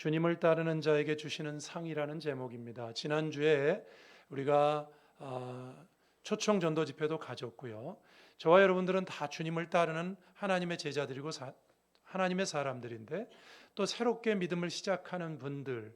주님을 따르는 자에게 주시는 상이라는 제목입니다. 지난주에 우리가 초청 전도 집회도 가졌고요. 저와 여러분들은 다 주님을 따르는 하나님의 제자들이고 하나님의 사람들인데, 또 새롭게 믿음을 시작하는 분들,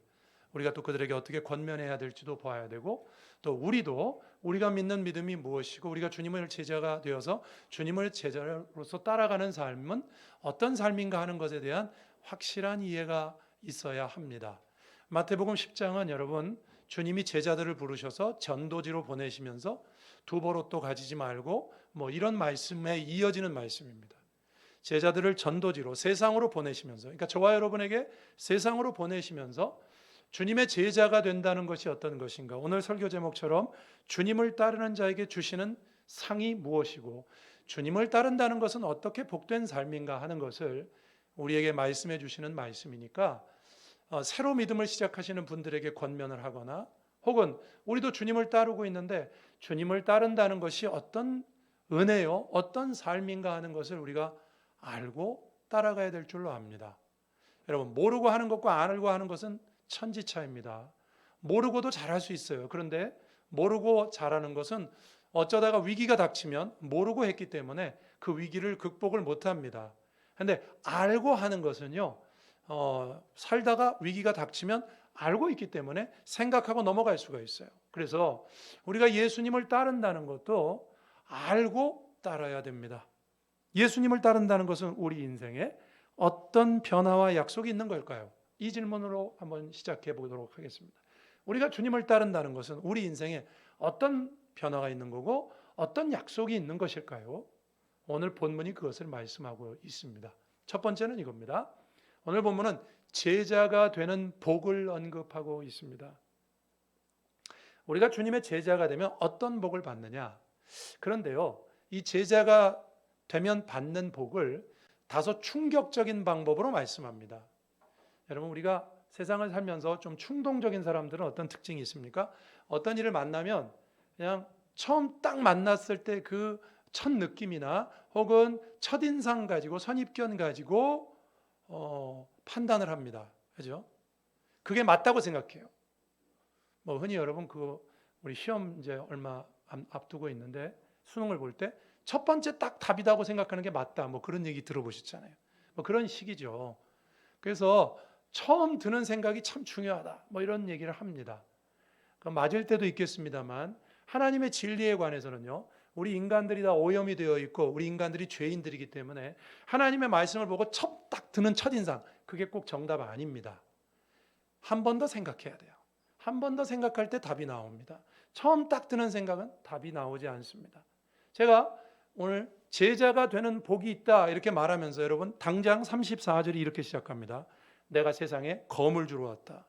우리가 또 그들에게 어떻게 권면해야 될지도 봐야 되고, 또 우리도 우리가 믿는 믿음이 무엇이고 우리가 주님을 제자가 되어서 주님을 제자로서 따라가는 삶은 어떤 삶인가 하는 것에 대한 확실한 이해가 있어야 합니다. 마태복음 10장은 여러분, 주님이 제자들을 부르셔서 전도지로 보내시면서 두버릇도 가지지 말고 이런 말씀에 이어지는 말씀입니다. 제자들을 전도지로 세상으로 보내시면서, 그러니까 저와 여러분에게 세상으로 보내시면서 주님의 제자가 된다는 것이 어떤 것인가, 오늘 설교 제목처럼 주님을 따르는 자에게 주시는 상이 무엇이고 주님을 따른다는 것은 어떻게 복된 삶인가 하는 것을 우리에게 말씀해 주시는 말씀이니까, 새로 믿음을 시작하시는 분들에게 권면을 하거나, 혹은 우리도 주님을 따르고 있는데 주님을 따른다는 것이 어떤 은혜요, 어떤 삶인가 하는 것을 우리가 알고 따라가야 될 줄로 압니다. 여러분, 모르고 하는 것과 알고 하는 것은 천지차입니다. 모르고도 잘할 수 있어요. 그런데 모르고 잘하는 것은 어쩌다가 위기가 닥치면 모르고 했기 때문에 그 위기를 극복을 못합니다. 그런데 알고 하는 것은요, 살다가 위기가 닥치면 알고 있기 때문에 생각하고 넘어갈 수가 있어요. 그래서 우리가 예수님을 따른다는 것도 알고 따라야 됩니다. 예수님을 따른다는 것은 우리 인생에 어떤 변화와 약속이 있는 걸까요? 이 질문으로 한번 시작해 보도록 하겠습니다. 우리가 주님을 따른다는 것은 우리 인생에 어떤 변화가 있는 거고 어떤 약속이 있는 것일까요? 오늘 본문이 그것을 말씀하고 있습니다. 첫 번째는 이겁니다. 오늘 본문은 제자가 되는 복을 언급하고 있습니다. 우리가 주님의 제자가 되면 어떤 복을 받느냐? 그런데요, 이 제자가 되면 받는 복을 다소 충격적인 방법으로 말씀합니다. 여러분, 우리가 세상을 살면서 좀 충동적인 사람들은 어떤 특징이 있습니까? 어떤 일을 만나면 그냥 처음 딱 만났을 때 그 첫 느낌이나 혹은 첫인상 가지고 선입견 가지고 판단을 합니다. 그죠? 그게 맞다고 생각해요. 흔히 여러분 우리 시험 이제 얼마 앞두고 있는데 수능을 볼 때 첫 번째 딱 답이다고 생각하는 게 맞다. 그런 얘기 들어보셨잖아요. 그런 식이죠. 그래서 처음 드는 생각이 참 중요하다. 이런 얘기를 합니다. 맞을 때도 있겠습니다만 하나님의 진리에 관해서는요, 우리 인간들이 다 오염이 되어 있고 우리 인간들이 죄인들이기 때문에 하나님의 말씀을 보고 딱 드는 첫인상, 그게 꼭 정답 아닙니다. 한 번 더 생각해야 돼요. 한 번 더 생각할 때 답이 나옵니다. 처음 딱 드는 생각은 답이 나오지 않습니다. 제가 오늘 제자가 되는 복이 있다 이렇게 말하면서 여러분, 당장 34절이 이렇게 시작합니다. 내가 세상에 검을 주러 왔다.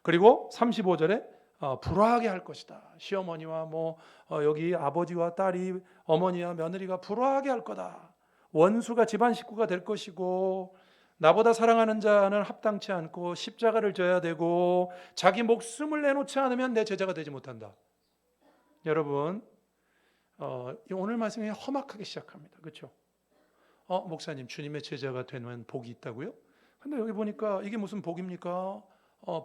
그리고 35절에 불화하게 할 것이다. 시어머니와 여기 아버지와 딸이, 어머니와 며느리가 불화하게 할 거다. 원수가 집안 식구가 될 것이고, 나보다 사랑하는 자는 합당치 않고 십자가를 져야 되고 자기 목숨을 내놓지 않으면 내 제자가 되지 못한다. 여러분, 오늘 말씀이 험악하게 시작합니다. 그렇죠? 목사님, 주님의 제자가 되면 복이 있다고요? 근데 여기 보니까 이게 무슨 복입니까?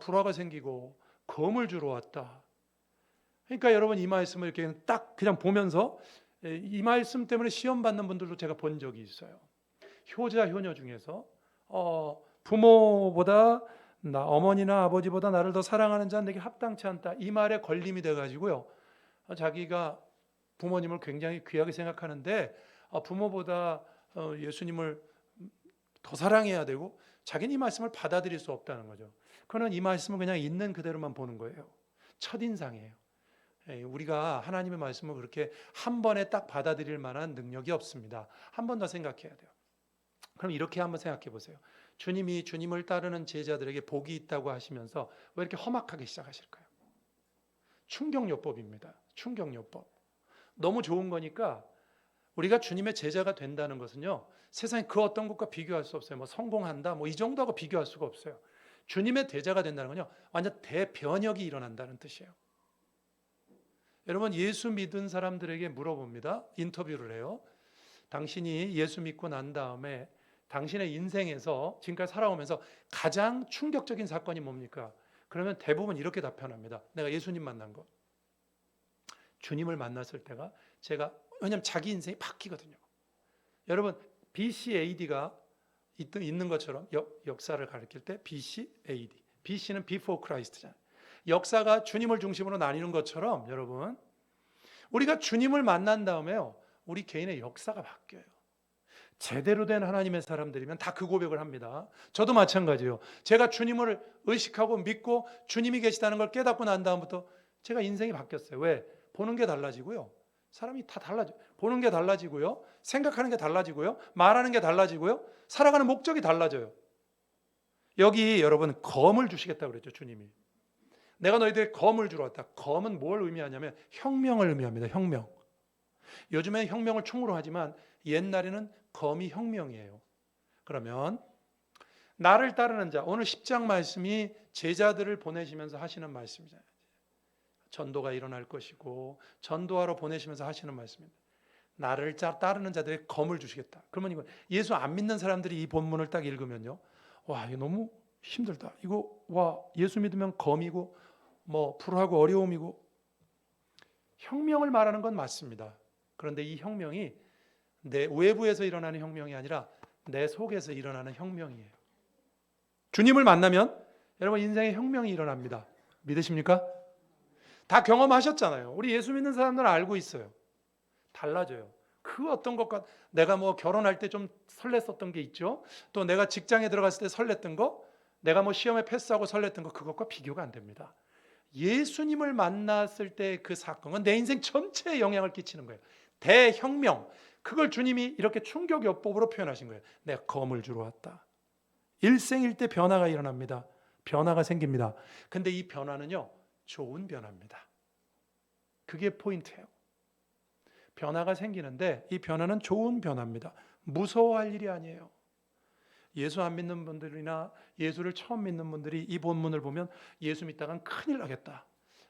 불화가 생기고 검을 주러 왔다. 그러니까 여러분, 이 말씀을 이렇게 딱 그냥 보면서 이 말씀 때문에 시험 받는 분들도 제가 본 적이 있어요. 효자 효녀 중에서 부모보다 어머니나 아버지보다 나를 더 사랑하는 자는 내게 합당치 않다. 이 말에 걸림이 돼가지고요, 자기가 부모님을 굉장히 귀하게 생각하는데 부모보다 예수님을 더 사랑해야 되고 자기는 이 말씀을 받아들일 수 없다는 거죠. 그는 이 말씀을 그냥 있는 그대로만 보는 거예요. 첫인상이에요. 우리가 하나님의 말씀을 그렇게 한 번에 딱 받아들일 만한 능력이 없습니다. 한 번 더 생각해야 돼요. 그럼 이렇게 한번 생각해 보세요. 주님이 주님을 따르는 제자들에게 복이 있다고 하시면서 왜 이렇게 험악하게 시작하실까요? 충격요법입니다. 충격요법. 너무 좋은 거니까 우리가 주님의 제자가 된다는 것은요, 세상에 그 어떤 것과 비교할 수 없어요. 성공한다, 이 정도하고 비교할 수가 없어요. 주님의 제자가 된다는 건요, 완전 대변혁이 일어난다는 뜻이에요. 여러분, 예수 믿은 사람들에게 물어봅니다. 인터뷰를 해요. 당신이 예수 믿고 난 다음에 당신의 인생에서 지금까지 살아오면서 가장 충격적인 사건이 뭡니까? 그러면 대부분 이렇게 답변합니다. 내가 예수님 만난 거. 주님을 만났을 때가 왜냐하면 자기 인생이 바뀌거든요. 여러분 BCAD가 있는 것처럼 역사를 가리킬 때 BCAD. BC는 Before Christ잖아요. 역사가 주님을 중심으로 나뉘는 것처럼 여러분 우리가 주님을 만난 다음에요. 우리 개인의 역사가 바뀌어요. 제대로 된 하나님의 사람들이면 다 그 고백을 합니다. 저도 마찬가지예요. 제가 주님을 의식하고 믿고 주님이 계시다는 걸 깨닫고 난 다음부터 제가 인생이 바뀌었어요. 왜? 보는 게 달라지고요. 사람이 다 달라져요. 보는 게 달라지고요. 생각하는 게 달라지고요. 말하는 게 달라지고요. 살아가는 목적이 달라져요. 여기 여러분 검을 주시겠다고 그랬죠. 주님이. 내가 너희들에게 검을 주러 왔다. 검은 뭘 의미하냐면 혁명을 의미합니다. 혁명. 요즘에 혁명을 총으로 하지만 옛날에는 검이 혁명이에요. 그러면 나를 따르는 자, 오늘 10장 말씀이 제자들을 보내시면서 하시는 말씀이잖아요. 전도가 일어날 것이고 전도하러 보내시면서 하시는 말씀입니다. 나를 따르는 자들에게 검을 주시겠다. 그러면 이거 예수 안 믿는 사람들이 이 본문을 딱 읽으면요. 와, 이거 너무 힘들다. 이거 와, 예수 믿으면 검이고 뭐 불하고 어려움이고 혁명을 말하는 건 맞습니다. 그런데 이 혁명이 내 외부에서 일어나는 혁명이 아니라 내 속에서 일어나는 혁명이에요. 주님을 만나면 여러분 인생에 혁명이 일어납니다. 믿으십니까? 다 경험하셨잖아요. 우리 예수 믿는 사람들은 알고 있어요. 달라져요. 그 어떤 것과 내가 뭐 결혼할 때 좀 설렜었던 게 있죠. 또 내가 직장에 들어갔을 때 설렜던 거, 내가 뭐 시험에 패스하고 설렜던 거 그것과 비교가 안 됩니다. 예수님을 만났을 때 그 사건은 내 인생 전체에 영향을 끼치는 거예요. 대혁명. 그걸 주님이 이렇게 충격요법으로 표현하신 거예요. 내가 검을 주러 왔다. 일생일대 변화가 일어납니다. 변화가 생깁니다. 근데 이 변화는요, 좋은 변화입니다. 그게 포인트예요. 변화가 생기는데 이 변화는 좋은 변화입니다. 무서워할 일이 아니에요. 예수 안 믿는 분들이나 예수를 처음 믿는 분들이 이 본문을 보면 예수 믿다간 큰일 나겠다.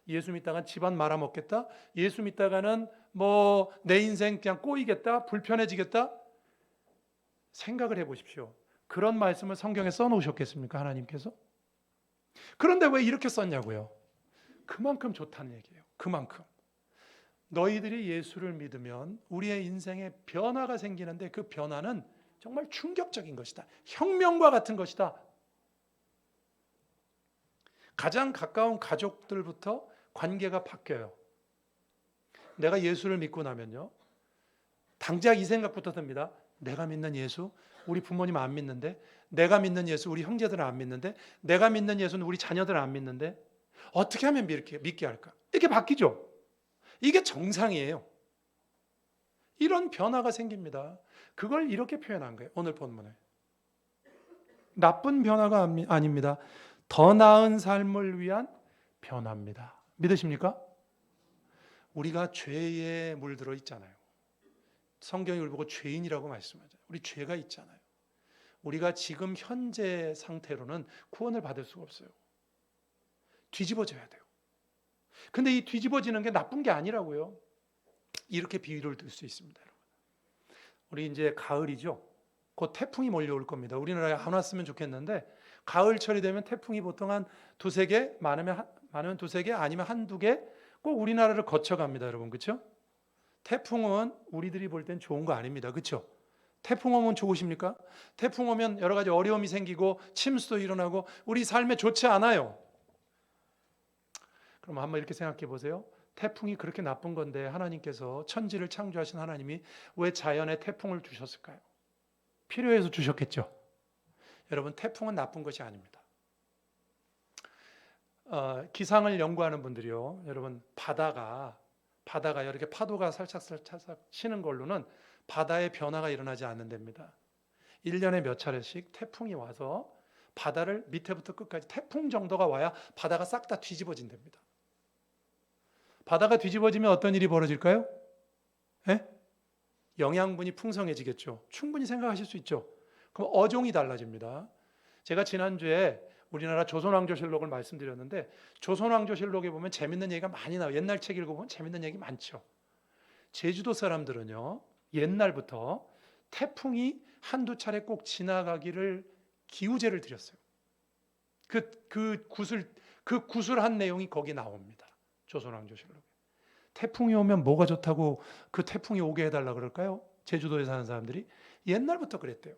예수 믿다간 집안 말아먹겠다. 예수 믿다가는 뭐 내 인생 그냥 꼬이겠다. 불편해지겠다. 생각을 해보십시오. 그런 말씀을 성경에 써놓으셨겠습니까? 하나님께서? 그런데 왜 이렇게 썼냐고요? 그만큼 좋다는 얘기예요. 그만큼. 너희들이 예수를 믿으면 우리의 인생에 변화가 생기는데 그 변화는 정말 충격적인 것이다. 혁명과 같은 것이다. 가장 가까운 가족들부터 관계가 바뀌어요. 내가 예수를 믿고 나면요. 당장 이 생각부터 듭니다. 내가 믿는 예수, 우리 부모님 안 믿는데, 내가 믿는 예수, 우리 형제들은 안 믿는데, 내가 믿는 예수는 우리 자녀들은 안 믿는데, 어떻게 하면 믿게 할까? 이렇게 바뀌죠. 이게 정상이에요. 이런 변화가 생깁니다. 그걸 이렇게 표현한 거예요. 오늘 본문에. 나쁜 변화가 아닙니다. 더 나은 삶을 위한 변화입니다. 믿으십니까? 우리가 죄에 물들어 있잖아요. 성경이 우리 보고 죄인이라고 말씀하잖아요. 우리 죄가 있잖아요. 우리가 지금 현재 상태로는 구원을 받을 수가 없어요. 뒤집어져야 돼요. 근데 이 뒤집어지는 게 나쁜 게 아니라고요. 이렇게 비유를 들 수 있습니다. 여러분. 우리 이제 가을이죠. 곧 태풍이 몰려올 겁니다. 우리나라에 안 왔으면 좋겠는데 가을철이 되면 태풍이 보통 한 두세 개, 많으면 두세 개, 아니면 한두 개 꼭 우리나라를 거쳐갑니다. 여러분, 그렇죠? 태풍은 우리들이 볼 땐 좋은 거 아닙니다. 그렇죠? 태풍 오면 좋으십니까? 태풍 오면 여러 가지 어려움이 생기고 침수도 일어나고 우리 삶에 좋지 않아요. 그럼 한번 이렇게 생각해 보세요. 태풍이 그렇게 나쁜 건데 하나님께서 천지를 창조하신 하나님이 왜 자연에 태풍을 주셨을까요? 필요해서 주셨겠죠. 여러분, 태풍은 나쁜 것이 아닙니다. 기상을 연구하는 분들이요. 여러분, 바다가 이렇게 파도가 살짝 치는 걸로는 바다의 변화가 일어나지 않는답니다. 1년에 몇 차례씩 태풍이 와서 바다를 밑에부터 끝까지 태풍 정도가 와야 바다가 싹 다 뒤집어진답니다. 바다가 뒤집어지면 어떤 일이 벌어질까요? 예? 영양분이 풍성해지겠죠. 충분히 생각하실 수 있죠. 그럼 어종이 달라집니다. 제가 지난주에 우리나라 조선왕조실록을 말씀드렸는데 조선왕조실록에 보면 재밌는 얘기가 많이 나와요. 옛날 책 읽어보면 재밌는 얘기 많죠. 제주도 사람들은요. 옛날부터 태풍이 한두 차례 꼭 지나가기를 기우제를 드렸어요. 그 구술한 내용이 거기 나옵니다. 조선왕조실록에. 태풍이 오면 뭐가 좋다고 그 태풍이 오게 해달라 그럴까요? 제주도에 사는 사람들이 옛날부터 그랬대요.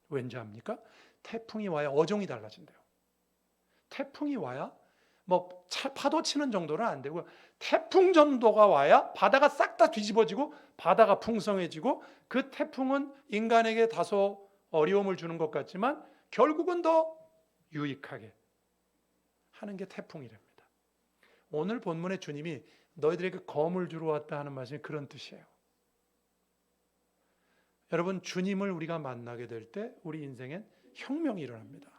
왠지 압니까? 태풍이 와야 어종이 달라진대요. 태풍이 와야 뭐 파도 치는 정도는 안 되고 태풍 정도가 와야 바다가 싹 다 뒤집어지고 바다가 풍성해지고 그 태풍은 인간에게 다소 어려움을 주는 것 같지만 결국은 더 유익하게 하는 게 태풍이랍니다. 오늘 본문의 주님이 너희들에게 검을 주러 왔다 하는 말씀이 그런 뜻이에요. 여러분, 주님을 우리가 만나게 될 때 우리 인생엔 혁명이 일어납니다.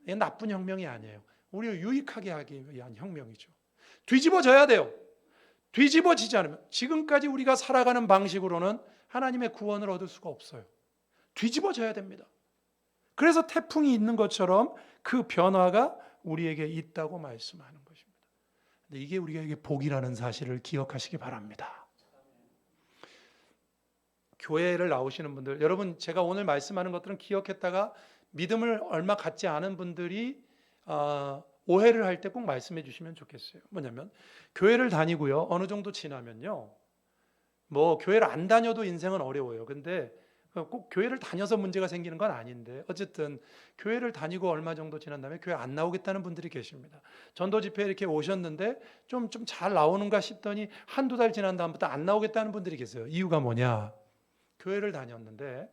이게 나쁜 혁명이 아니에요. 우리를 유익하게 하기 위한 혁명이죠. 뒤집어져야 돼요. 뒤집어지지 않으면 지금까지 우리가 살아가는 방식으로는 하나님의 구원을 얻을 수가 없어요. 뒤집어져야 됩니다. 그래서 태풍이 있는 것처럼 그 변화가 우리에게 있다고 말씀하는 것입니다. 근데 이게 우리에게 복이라는 사실을 기억하시기 바랍니다. 교회를 나오시는 분들, 여러분 제가 오늘 말씀하는 것들은 기억했다가 믿음을 얼마 갖지 않은 분들이 오해를 할 때 꼭 말씀해 주시면 좋겠어요. 뭐냐면 교회를 다니고요, 어느 정도 지나면요, 뭐 교회를 안 다녀도 인생은 어려워요. 근데 꼭 교회를 다녀서 문제가 생기는 건 아닌데 어쨌든 교회를 다니고 얼마 정도 지난 다음에 교회 안 나오겠다는 분들이 계십니다. 전도 집회에 이렇게 오셨는데 좀 잘 나오는가 싶더니 한두 달 지난 다음부터 안 나오겠다는 분들이 계세요. 이유가 뭐냐? 교회를 다녔는데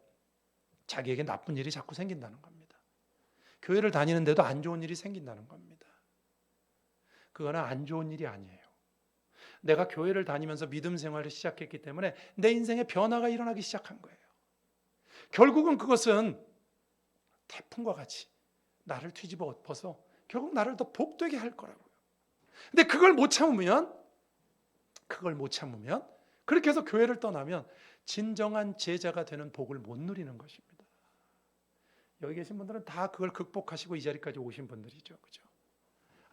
자기에게 나쁜 일이 자꾸 생긴다는 겁니다. 교회를 다니는데도 안 좋은 일이 생긴다는 겁니다. 그거는 안 좋은 일이 아니에요. 내가 교회를 다니면서 믿음 생활을 시작했기 때문에 내 인생에 변화가 일어나기 시작한 거예요. 결국은 그것은 태풍과 같이 나를 뒤집어 엎어서 결국 나를 더 복되게 할 거라고요. 근데 그걸 못 참으면 그렇게 해서 교회를 떠나면 진정한 제자가 되는 복을 못 누리는 것입니다. 여기 계신 분들은 다 그걸 극복하시고 이 자리까지 오신 분들이죠. 그죠?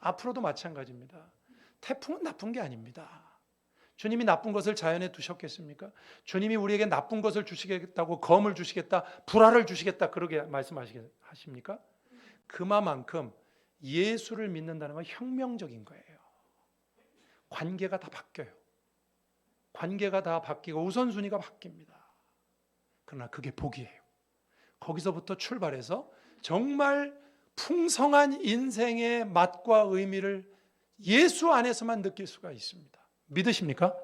앞으로도 마찬가지입니다. 태풍은 나쁜 게 아닙니다. 주님이 나쁜 것을 자연에 두셨겠습니까? 주님이 우리에게 나쁜 것을 주시겠다고 검을 주시겠다, 불화를 주시겠다 그러게 말씀하십니까? 그만큼 예수를 믿는다는 건 혁명적인 거예요. 관계가 다 바뀌어요. 관계가 다 바뀌고 우선순위가 바뀝니다. 그러나 그게 복이에요. 거기서부터 출발해서 정말 풍성한 인생의 맛과 의미를 예수 안에서만 느낄 수가 있습니다. 믿으십니까?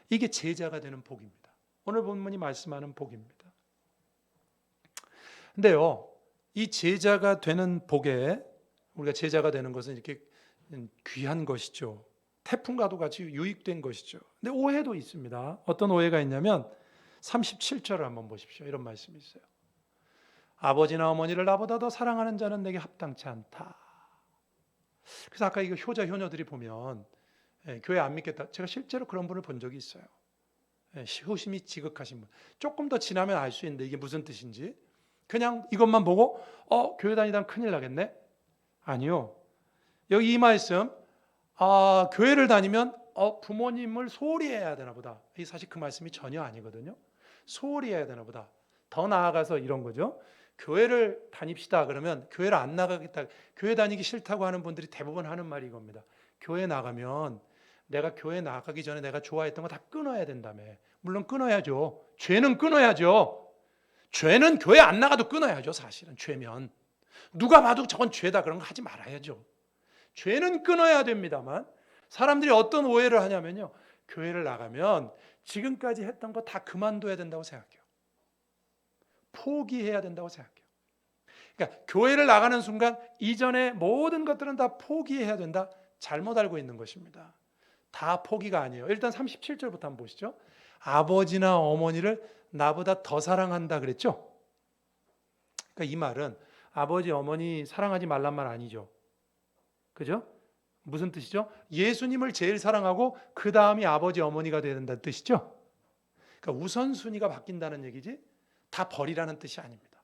이게 제자가 되는 복입니다. 오늘 본문이 말씀하는 복입니다. 근데요, 이 제자가 되는 복에 우리가 제자가 되는 것은 이렇게 귀한 것이죠. 태풍과도 같이 유익된 것이죠. 근데 오해도 있습니다. 어떤 오해가 있냐면 37절을 한번 보십시오. 이런 말씀이 있어요. 아버지나 어머니를 나보다 더 사랑하는 자는 내게 합당치 않다. 그래서 아까 이거 효자 효녀들이 보면 교회 안 믿겠다. 제가 실제로 그런 분을 본 적이 있어요. 효심이 지극하신 분. 조금 더 지나면 알 수 있는데 이게 무슨 뜻인지. 그냥 이것만 보고 교회 다니다면 큰일 나겠네? 아니요. 여기 이 말씀, 교회를 다니면 부모님을 소홀히 해야 되나 보다. 이 사실 그 말씀이 전혀 아니거든요. 소홀히 해야 되나 보다. 더 나아가서 이런 거죠. 교회를 다닙시다 그러면 교회를 안 나가겠다, 교회 다니기 싫다고 하는 분들이 대부분 하는 말이 이겁니다. 교회 나가면 내가 교회 나가기 전에 내가 좋아했던 거 다 끊어야 된다며. 물론 끊어야죠. 죄는 끊어야죠. 죄는 교회 안 나가도 끊어야죠. 사실은 죄면 누가 봐도 저건 죄다 그런 거 하지 말아야죠. 죄는 끊어야 됩니다만 사람들이 어떤 오해를 하냐면요, 교회를 나가면 지금까지 했던 거 다 그만둬야 된다고 생각해요. 포기해야 된다고 생각해요. 그러니까 교회를 나가는 순간 이전의 모든 것들은 다 포기해야 된다. 잘못 알고 있는 것입니다. 다 포기가 아니에요. 일단 37절부터 한번 보시죠. 아버지나 어머니를 나보다 더 사랑한다 그랬죠? 그러니까 이 말은 아버지 어머니 사랑하지 말란 말 아니죠. 그죠? 무슨 뜻이죠? 예수님을 제일 사랑하고 그 다음이 아버지 어머니가 돼야 된다는 뜻이죠. 그러니까 우선순위가 바뀐다는 얘기지 다 버리라는 뜻이 아닙니다.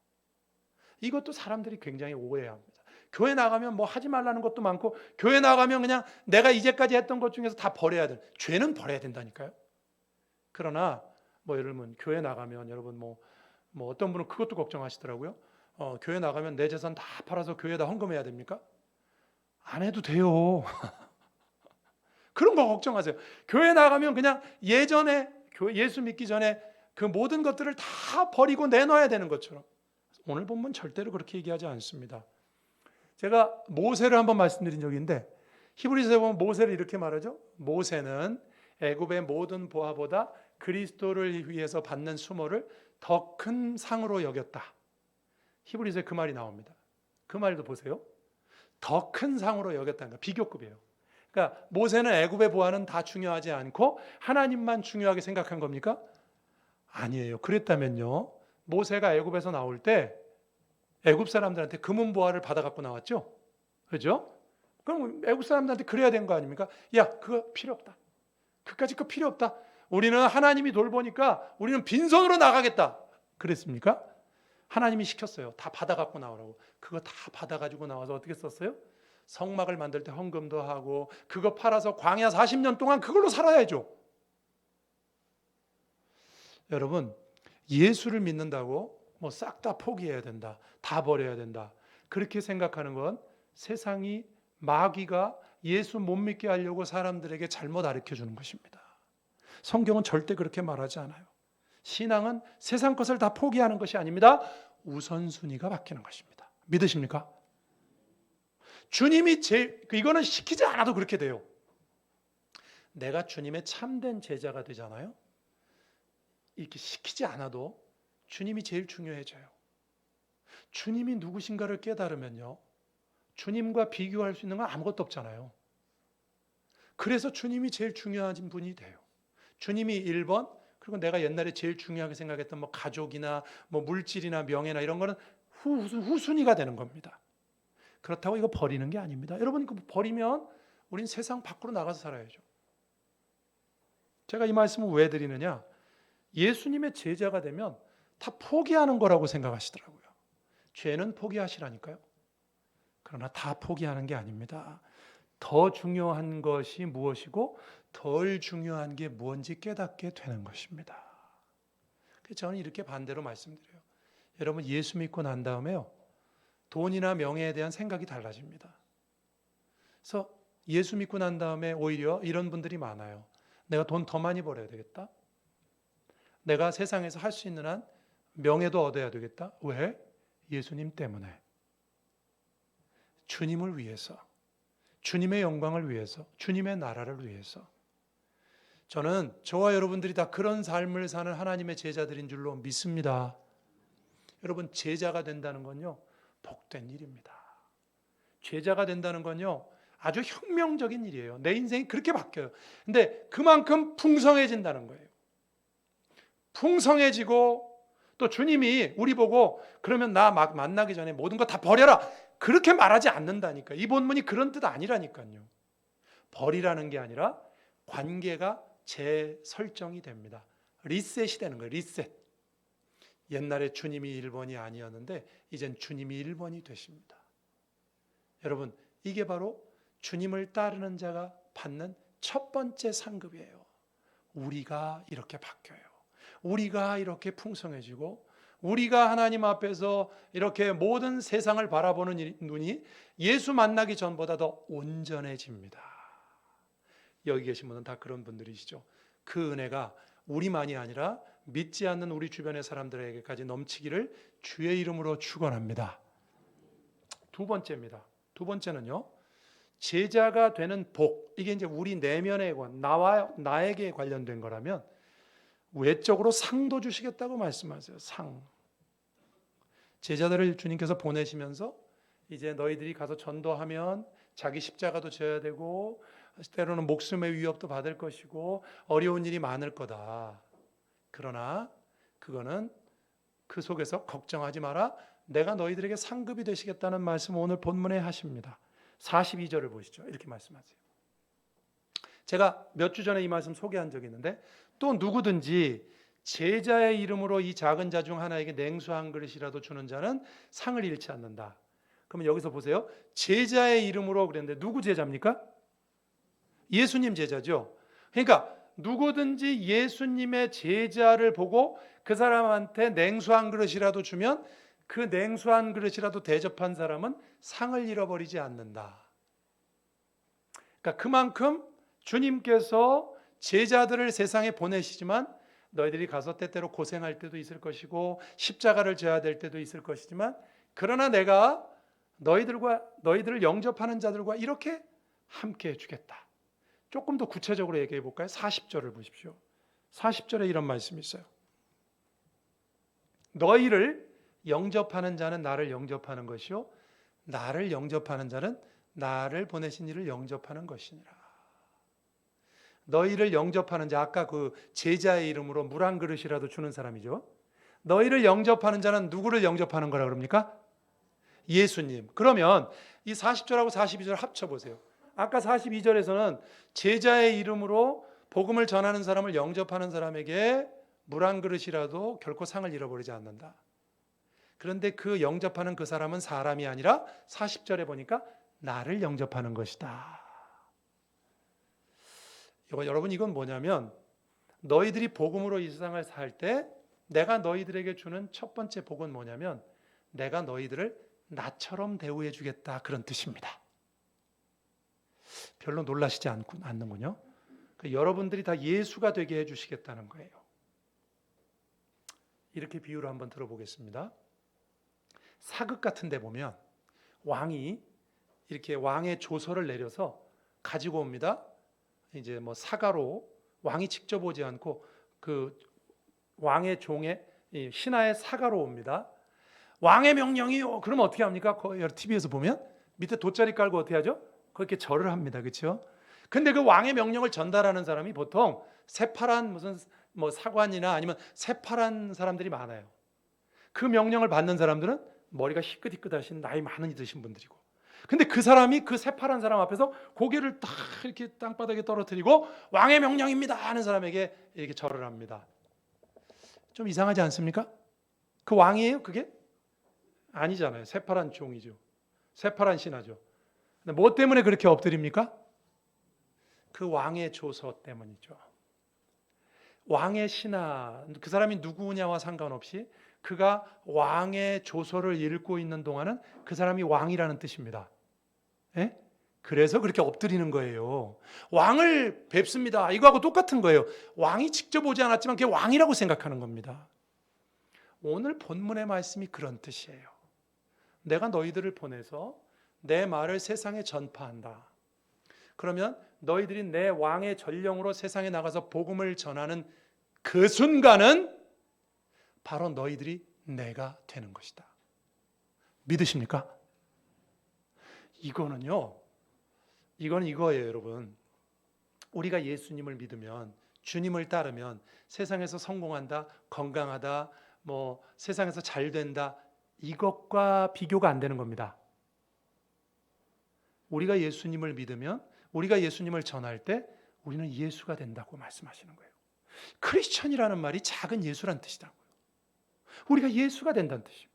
이것도 사람들이 굉장히 오해합니다. 교회 나가면 뭐 하지 말라는 것도 많고 교회 나가면 그냥 내가 이제까지 했던 것 중에서 다 버려야 죄는 버려야 된다니까요. 그러나 뭐 예를 들면 교회 나가면 여러분 뭐 뭐 어떤 분은 그것도 걱정하시더라고요. 교회 나가면 내 재산 다 팔아서 교회에다 헌금해야 됩니까? 안 해도 돼요. 그런 거 걱정하세요. 교회 나가면 그냥 예전에 예수 믿기 전에 그 모든 것들을 다 버리고 내놔야 되는 것처럼. 오늘 본문 절대로 그렇게 얘기하지 않습니다. 제가 모세를 한번 말씀드린 적이 있는데 히브리서에 보면 모세를 이렇게 말하죠. 모세는 애굽의 모든 보화보다 그리스도를 위해서 받는 수모를 더 큰 상으로 여겼다. 히브리서에 그 말이 나옵니다. 그 말도 보세요. 더 큰 상으로 여겼다는 거 비교급이에요. 그러니까 모세는 애굽의 보화는 다 중요하지 않고 하나님만 중요하게 생각한 겁니까? 아니에요. 그랬다면요. 모세가 애굽에서 나올 때 애굽 사람들한테 금은 보화를 받아 갖고 나왔죠. 그렇죠? 그럼 애굽 사람들한테 그래야 되는 거 아닙니까? 야, 그거 필요 없다. 그까짓 거 필요 없다. 우리는 하나님이 돌보니까 우리는 빈손으로 나가겠다. 그랬습니까? 하나님이 시켰어요. 다 받아 갖고 나오라고. 그거 다 받아 가지고 나와서 어떻게 썼어요? 성막을 만들 때 헌금도 하고 그거 팔아서 광야 40년 동안 그걸로 살아야죠. 여러분, 예수를 믿는다고 뭐 싹 다 포기해야 된다. 다 버려야 된다. 그렇게 생각하는 건 세상이 마귀가 예수 못 믿게 하려고 사람들에게 잘못 가르쳐 주는 것입니다. 성경은 절대 그렇게 말하지 않아요. 신앙은 세상 것을 다 포기하는 것이 아닙니다. 우선순위가 바뀌는 것입니다. 믿으십니까? 주님이 이거는 시키지 않아도 그렇게 돼요. 내가 주님의 참된 제자가 되잖아요. 이렇게 시키지 않아도 주님이 제일 중요해져요. 주님이 누구신가를 깨달으면요. 주님과 비교할 수 있는 건 아무것도 없잖아요. 그래서 주님이 제일 중요한 분이 돼요. 주님이 1번, 그리고 내가 옛날에 제일 중요하게 생각했던 뭐 가족이나 뭐 물질이나 명예나 이런 거는 후순위가 되는 겁니다. 그렇다고 이거 버리는 게 아닙니다. 여러분, 이거 버리면 우린 세상 밖으로 나가서 살아야죠. 제가 이 말씀을 왜 드리느냐? 예수님의 제자가 되면 다 포기하는 거라고 생각하시더라고요. 죄는 포기하시라니까요. 그러나 다 포기하는 게 아닙니다. 더 중요한 것이 무엇이고 덜 중요한 게 무엇인지 깨닫게 되는 것입니다. 그래서 저는 이렇게 반대로 말씀드려요. 여러분, 예수 믿고 난 다음에요. 돈이나 명예에 대한 생각이 달라집니다. 그래서 예수 믿고 난 다음에 오히려 이런 분들이 많아요. 내가 돈 더 많이 벌어야 되겠다. 내가 세상에서 할 수 있는 한 명예도 얻어야 되겠다. 왜? 예수님 때문에. 주님을 위해서. 주님의 영광을 위해서. 주님의 나라를 위해서. 저는 저와 여러분들이 다 그런 삶을 사는 하나님의 제자들인 줄로 믿습니다. 여러분, 제자가 된다는 건요, 복된 일입니다. 제자가 된다는 건요, 아주 혁명적인 일이에요. 내 인생이 그렇게 바뀌어요. 근데 그만큼 풍성해진다는 거예요. 풍성해지고 또 주님이 우리 보고 그러면 나 막 만나기 전에 모든 거 다 버려라. 그렇게 말하지 않는다니까. 이 본문이 그런 뜻 아니라니까요. 버리라는 게 아니라 관계가 재설정이 됩니다. 리셋이 되는 거예요. 리셋. 옛날에 주님이 1번이 아니었는데 이젠 주님이 1번이 되십니다. 여러분, 이게 바로 주님을 따르는 자가 받는 첫 번째 상급이에요. 우리가 이렇게 바뀌어요. 우리가 이렇게 풍성해지고 우리가 하나님 앞에서 이렇게 모든 세상을 바라보는 눈이 예수 만나기 전보다 더 온전해집니다. 여기 계신 분은 다 그런 분들이시죠. 그 은혜가 우리만이 아니라 믿지 않는 우리 주변의 사람들에게까지 넘치기를 주의 이름으로 축원합니다. 두 번째입니다. 두 번째는요, 제자가 되는 복. 이게 이제 우리 내면에 나에게 관련된 거라면 외적으로 상도 주시겠다고 말씀하세요. 상. 제자들을 주님께서 보내시면서 이제 너희들이 가서 전도하면 자기 십자가도 져야 되고 때로는 목숨의 위협도 받을 것이고 어려운 일이 많을 거다. 그러나 그거는 그 속에서 걱정하지 마라. 내가 너희들에게 상급이 되시겠다는 말씀을 오늘 본문에 하십니다. 42절을 보시죠. 이렇게 말씀하세요. 제가 몇 주 전에 이 말씀 소개한 적이 있는데 또 누구든지 제자의 이름으로 이 작은 자 중 하나에게 냉수 한 그릇이라도 주는 자는 상을 잃지 않는다. 그러면 여기서 보세요. 제자의 이름으로 그랬는데 누구 제자입니까? 예수님 제자죠. 그러니까 누구든지 예수님의 제자를 보고 그 사람한테 냉수 한 그릇이라도 주면 그 냉수 한 그릇이라도 대접한 사람은 상을 잃어버리지 않는다. 그러니까 그만큼 주님께서 제자들을 세상에 보내시지만 너희들이 가서 때때로 고생할 때도 있을 것이고 십자가를 져야 될 때도 있을 것이지만 그러나 내가 너희들을 영접하는 자들과 이렇게 함께 해주겠다. 조금 더 구체적으로 얘기해 볼까요? 40절을 보십시오. 40절에 이런 말씀이 있어요. 너희를 영접하는 자는 나를 영접하는 것이요 나를 영접하는 자는 나를 보내신 이를 영접하는 것이니라. 너희를 영접하는 자, 아까 그 제자의 이름으로 물 한 그릇이라도 주는 사람이죠. 너희를 영접하는 자는 누구를 영접하는 거라 그럽니까? 예수님. 그러면 이 40절하고 42절 합쳐보세요. 아까 42절에서는 제자의 이름으로 복음을 전하는 사람을 영접하는 사람에게 물 한 그릇이라도 결코 상을 잃어버리지 않는다. 그런데 그 영접하는 그 사람은 사람이 아니라 40절에 보니까 나를 영접하는 것이다. 여러분 이건 뭐냐면 너희들이 복음으로 이 세상을 살 때 내가 너희들에게 주는 첫 번째 복은 뭐냐면 내가 너희들을 나처럼 대우해 주겠다 그런 뜻입니다. 별로 놀라시지 않는군요. 여러분들이 다 예수가 되게 해주시겠다는 거예요. 이렇게 비유를 한번 들어보겠습니다. 사극 같은 데 보면 왕이 이렇게 왕의 조서를 내려서 가지고 옵니다. 이제 뭐 사가로 왕이 직접 오지 않고 그 왕의 종의 신하의 사가로 옵니다. 왕의 명령이요. 그러면 어떻게 합니까? TV에서 보면 밑에 돗자리 깔고 어떻게 하죠? 그렇게 절을 합니다. 그렇죠? 근데 그 왕의 명령을 전달하는 사람이 보통 새파란 무슨 뭐 사관이나 아니면 새파란 사람들이 많아요. 그 명령을 받는 사람들은 머리가 희끗희끗하신 나이 많은 이드신 분들이고. 근데 그 사람이 그 새파란 사람 앞에서 고개를 딱 이렇게 땅바닥에 떨어뜨리고 왕의 명령입니다 하는 사람에게 이렇게 절을 합니다. 좀 이상하지 않습니까? 그 왕이에요? 그게? 아니잖아요. 새파란 종이죠. 새파란 신하죠. 근데 뭐 때문에 그렇게 엎드립니까? 그 왕의 조서 때문이죠. 왕의 신하, 그 사람이 누구냐와 상관없이 그가 왕의 조서를 읽고 있는 동안은 그 사람이 왕이라는 뜻입니다. 예? 그래서 그렇게 엎드리는 거예요. 왕을 뵙습니다. 이거하고 똑같은 거예요. 왕이 직접 오지 않았지만 그게 왕이라고 생각하는 겁니다. 오늘 본문의 말씀이 그런 뜻이에요. 내가 너희들을 보내서 내 말을 세상에 전파한다. 그러면 너희들이 내 왕의 전령으로 세상에 나가서 복음을 전하는 그 순간은 바로 너희들이 내가 되는 것이다. 믿으십니까? 이거는 이거예요, 여러분. 우리가 예수님을 믿으면, 주님을 따르면 세상에서 성공한다, 건강하다, 뭐 세상에서 잘 된다, 이것과 비교가 안 되는 겁니다. 우리가 예수님을 믿으면, 우리가 예수님을 전할 때 우리는 예수가 된다고 말씀하시는 거예요. 크리스천이라는 말이 작은 예수란 뜻이라고요. 우리가 예수가 된다는 뜻이에요.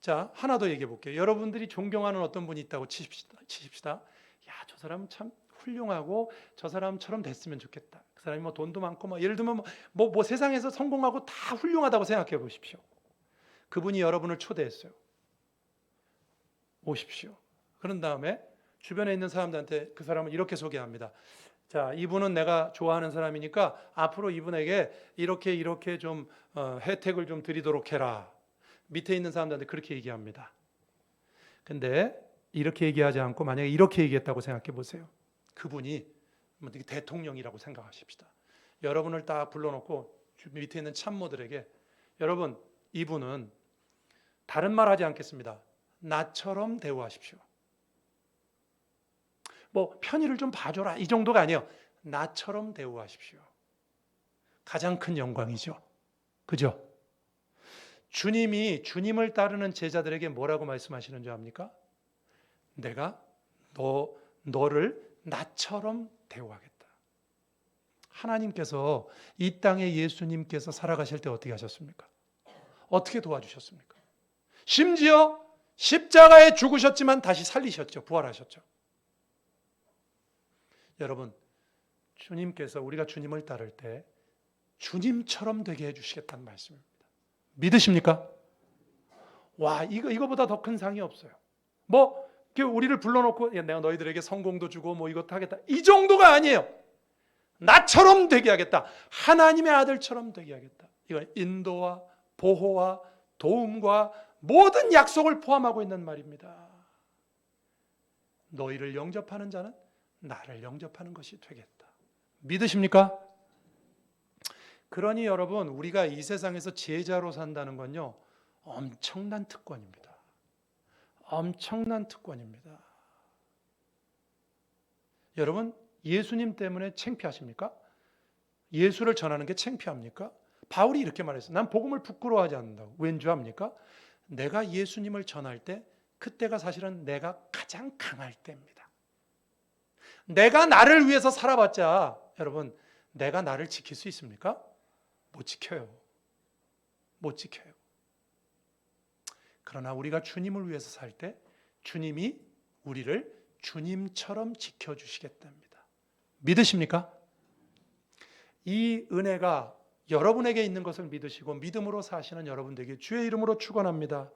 자, 하나 더 얘기해 볼게요. 여러분들이 존경하는 어떤 분이 있다고 치십시다. 야, 저 사람은 참 훌륭하고 저 사람처럼 됐으면 좋겠다. 그 사람이 뭐 돈도 많고 뭐 예를 들면 뭐 세상에서 성공하고 다 훌륭하다고 생각해 보십시오. 그분이 여러분을 초대했어요. 오십시오. 그런 다음에 주변에 있는 사람들한테 그 사람을 이렇게 소개합니다. 자, 이분은 내가 좋아하는 사람이니까 앞으로 이분에게 이렇게 좀 혜택을 좀 드리도록 해라. 밑에 있는 사람들한테 그렇게 얘기합니다. 근데 이렇게 얘기하지 않고 만약에 이렇게 얘기했다고 생각해 보세요. 그분이 대통령이라고 생각하십시다. 여러분을 딱 불러놓고 밑에 있는 참모들에게 여러분, 이분은 다른 말 하지 않겠습니다. 나처럼 대우하십시오. 뭐 편의를 좀 봐줘라 이 정도가 아니에요. 나처럼 대우하십시오. 가장 큰 영광이죠. 그죠? 주님이 주님을 따르는 제자들에게 뭐라고 말씀하시는 줄 압니까? 내가 너를 나처럼 대우하겠다. 하나님께서 이 땅에 예수님께서 살아가실 때 어떻게 하셨습니까? 어떻게 도와주셨습니까? 심지어 십자가에 죽으셨지만 다시 살리셨죠. 부활하셨죠. 여러분, 주님께서 우리가 주님을 따를 때 주님처럼 되게 해주시겠다는 말씀입니다. 믿으십니까? 와, 이거보다 더 큰 상이 없어요. 뭐 우리를 불러놓고 내가 너희들에게 성공도 주고 뭐 이것도 하겠다, 이 정도가 아니에요. 나처럼 되게 하겠다, 하나님의 아들처럼 되게 하겠다. 이건 인도와 보호와 도움과 모든 약속을 포함하고 있는 말입니다. 너희를 영접하는 자는 나를 영접하는 것이 되겠다. 믿으십니까? 그러니 여러분, 우리가 이 세상에서 제자로 산다는 건요, 엄청난 특권입니다. 엄청난 특권입니다. 여러분, 예수님 때문에 창피하십니까? 예수를 전하는 게 창피합니까? 바울이 이렇게 말했어요. 난 복음을 부끄러워하지 않는다고. 왠 줄 압니까? 내가 예수님을 전할 때, 그때가 사실은 내가 가장 강할 때입니다. 내가 나를 위해서 살아봤자, 여러분, 내가 나를 지킬 수 있습니까? 못 지켜요. 못 지켜요. 그러나 우리가 주님을 위해서 살 때 주님이 우리를 주님처럼 지켜주시겠답니다. 믿으십니까? 이 은혜가 여러분에게 있는 것을 믿으시고 믿음으로 사시는 여러분들에게 주의 이름으로 축원합니다.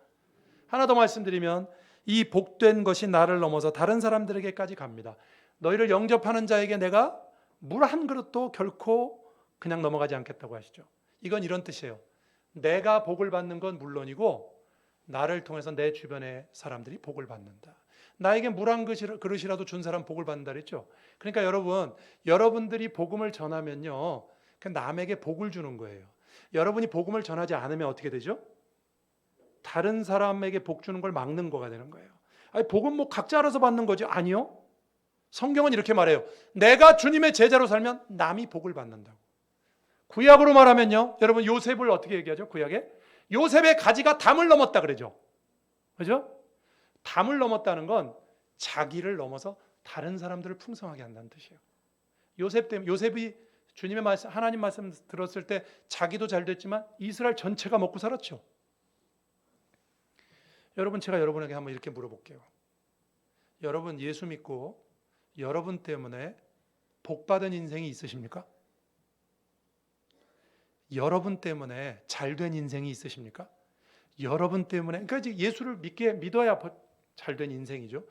하나 더 말씀드리면, 이 복된 것이 나를 넘어서 다른 사람들에게까지 갑니다. 너희를 영접하는 자에게 내가 물 한 그릇도 결코 그냥 넘어가지 않겠다고 하시죠. 이건 이런 뜻이에요. 내가 복을 받는 건 물론이고 나를 통해서 내 주변의 사람들이 복을 받는다. 나에게 물 한 그릇이라도 준 사람 복을 받는다 그랬죠. 그러니까 여러분들이 복음을 전하면요, 남에게 복을 주는 거예요. 여러분이 복음을 전하지 않으면 어떻게 되죠? 다른 사람에게 복 주는 걸 막는 거가 되는 거예요. 아니, 복은 뭐 각자 알아서 받는 거죠? 아니요. 성경은 이렇게 말해요. 내가 주님의 제자로 살면 남이 복을 받는다고. 구약으로 말하면요, 여러분 요셉을 어떻게 얘기하죠? 구약에 요셉의 가지가 담을 넘었다 그러죠. 그죠? 담을 넘었다는 건 자기를 넘어서 다른 사람들을 풍성하게 한다는 뜻이에요. 요셉이 주님의 말씀, 하나님 말씀 들었을 때 자기도 잘 됐지만 이스라엘 전체가 먹고 살았죠. 여러분, 제가 여러분에게 한번 이렇게 물어볼게요. 여러분 예수 믿고 여러분 때문에 복받은 인생이 있으십니까? 여러분 때문에 잘된 인생이 있으십니까? 여러분 때문에, 그러니까 이제 예수를 믿어야 잘된 인생이죠.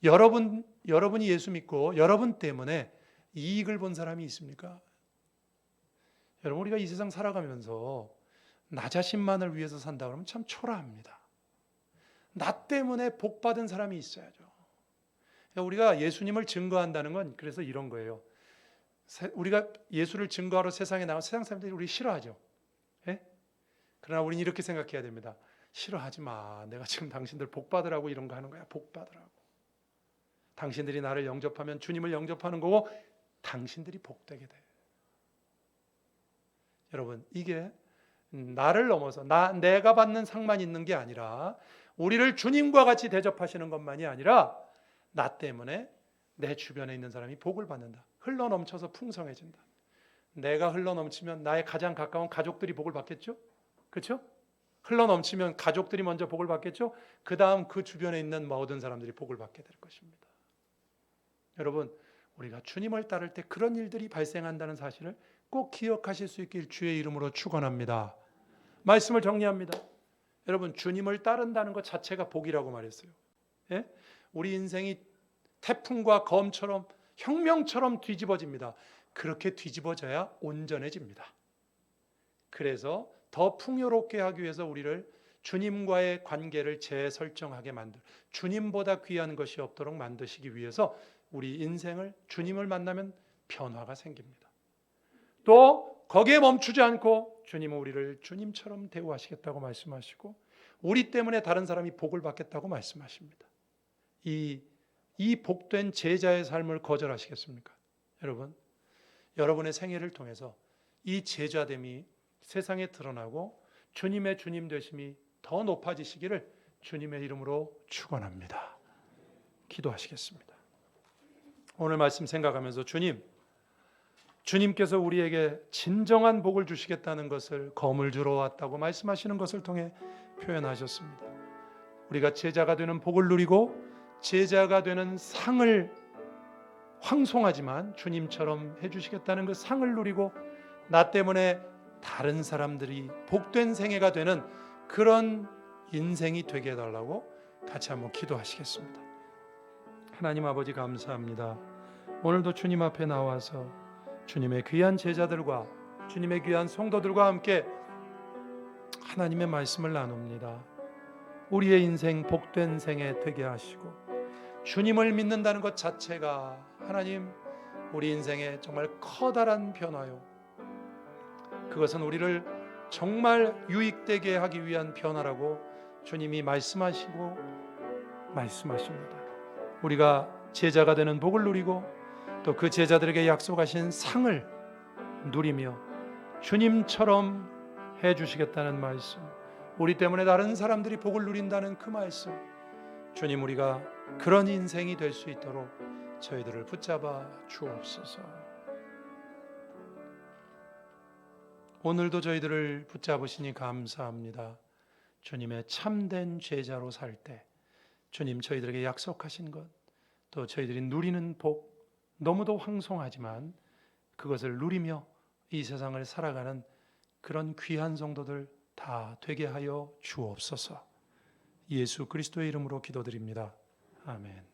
여러분이 예수 믿고 여러분 때문에 이익을 본 사람이 있습니까? 여러분, 우리가 이 세상 살아가면서 나 자신만을 위해서 산다 그러면 참 초라합니다. 나 때문에 복 받은 사람이 있어야죠. 우리가 예수님을 증거한다는 건 그래서 이런 거예요. 우리가 예수를 증거하러 세상에 나가 세상 사람들이 우리 싫어하죠. 예? 그러나 우리는 이렇게 생각해야 됩니다. 싫어하지 마. 내가 지금 당신들 복 받으라고 이런 거 하는 거야. 복 받으라고. 당신들이 나를 영접하면 주님을 영접하는 거고 당신들이 복되게 돼. 여러분, 이게 나를 넘어서 내가 받는 상만 있는 게 아니라 우리를 주님과 같이 대접하시는 것만이 아니라 나 때문에 내 주변에 있는 사람이 복을 받는다. 흘러넘쳐서 풍성해진다. 내가 흘러넘치면 나의 가장 가까운 가족들이 복을 받겠죠? 그렇죠? 흘러넘치면 가족들이 먼저 복을 받겠죠? 그 다음 그 주변에 있는 모든 사람들이 복을 받게 될 것입니다. 여러분, 우리가 주님을 따를 때 그런 일들이 발생한다는 사실을 꼭 기억하실 수 있길 주의 이름으로 축원합니다. 말씀을 정리합니다. 여러분, 주님을 따른다는 것 자체가 복이라고 말했어요. 예? 우리 인생이 태풍과 검처럼 혁명처럼 뒤집어집니다. 그렇게 뒤집어져야 온전해집니다. 그래서 더 풍요롭게 하기 위해서 우리를 주님과의 관계를 재설정하게 주님보다 귀한 것이 없도록 만드시기 위해서 우리 인생을 주님을 만나면 변화가 생깁니다. 또 거기에 멈추지 않고 주님은 우리를 주님처럼 대우하시겠다고 말씀하시고 우리 때문에 다른 사람이 복을 받겠다고 말씀하십니다. 이 복된 제자의 삶을 거절하시겠습니까? 여러분, 여러분의 생애를 통해서 이 제자됨이 세상에 드러나고 주님의 주님 되심이 더 높아지시기를 주님의 이름으로 축원합니다. 기도하시겠습니다. 오늘 말씀 생각하면서 주님께서 우리에게 진정한 복을 주시겠다는 것을 검을 주러 왔다고 말씀하시는 것을 통해 표현하셨습니다. 우리가 제자가 되는 복을 누리고 제자가 되는 상을 황송하지만 주님처럼 해주시겠다는 그 상을 누리고 나 때문에 다른 사람들이 복된 생애가 되는 그런 인생이 되게 해달라고 같이 한번 기도하시겠습니다. 하나님 아버지 감사합니다. 오늘도 주님 앞에 나와서 주님의 귀한 제자들과 주님의 귀한 성도들과 함께 하나님의 말씀을 나눕니다. 우리의 인생 복된 생애 되게 하시고 주님을 믿는다는 것 자체가 하나님 우리 인생에 정말 커다란 변화요, 그것은 우리를 정말 유익되게 하기 위한 변화라고 주님이 말씀하시고 말씀하십니다. 우리가 제자가 되는 복을 누리고 또 그 제자들에게 약속하신 상을 누리며 주님처럼 해주시겠다는 말씀, 우리 때문에 다른 사람들이 복을 누린다는 그 말씀, 주님 우리가 그런 인생이 될 수 있도록 저희들을 붙잡아 주옵소서. 오늘도 저희들을 붙잡으시니 감사합니다. 주님의 참된 제자로 살 때 주님 저희들에게 약속하신 것, 또 저희들이 누리는 복, 너무도 황송하지만 그것을 누리며 이 세상을 살아가는 그런 귀한 성도들 다 되게 하여 주옵소서. 예수 그리스도의 이름으로 기도드립니다. 아멘.